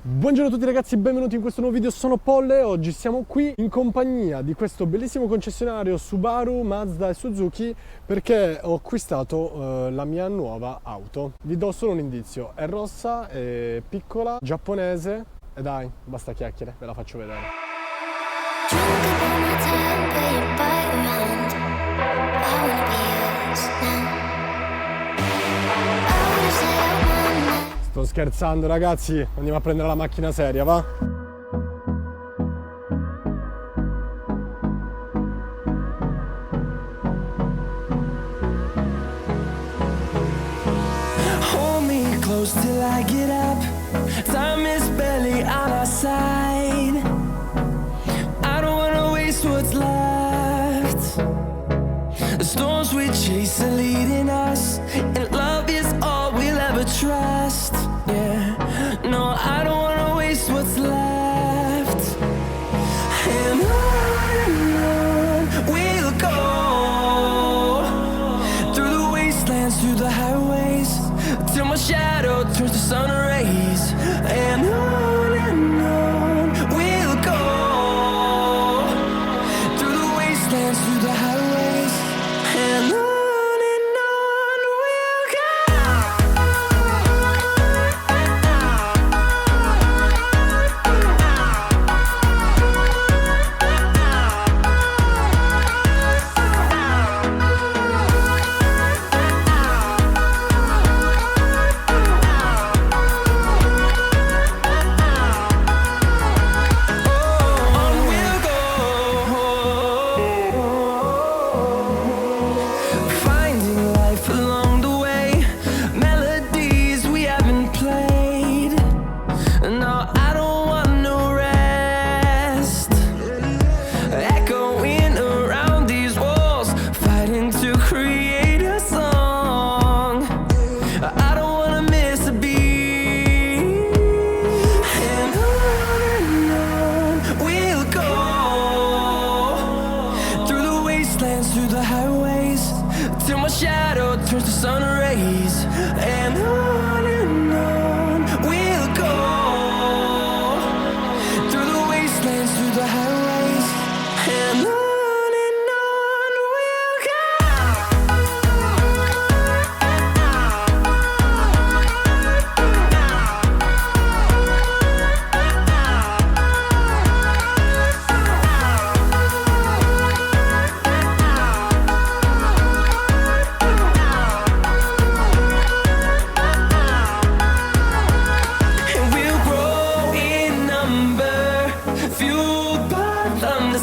Buongiorno a tutti ragazzi, benvenuti in questo nuovo video, sono Polle. Oggi siamo qui in compagnia di questo bellissimo concessionario Subaru, Mazda e Suzuki perché ho acquistato la mia nuova auto. Vi do solo un indizio, è rossa, è piccola, giapponese e dai, basta chiacchiere, ve la faccio vedere. Sto scherzando ragazzi, andiamo a prendere la macchina seria, va? Hold me close till I get up. Time is barely on our side. I don't wanna waste what's left. The storms we chase are leading us, and love is all we'll ever trust. Yeah, no, I don't wanna waste what's left. And on we'll go, through the wastelands, through the highways, till my shadow turns to sun rays. And on we'll go, through the wastelands, through the highways, and on we'll go. Through the highways, till my shadow turns to sun rays. And on we'll go, through the wastelands, through the highways, and on we'll go.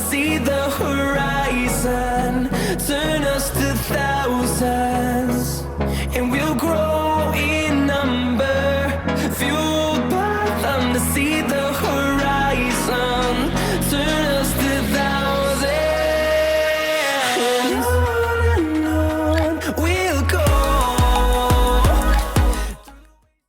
See the horizon, turn us to thousands, and we'll grow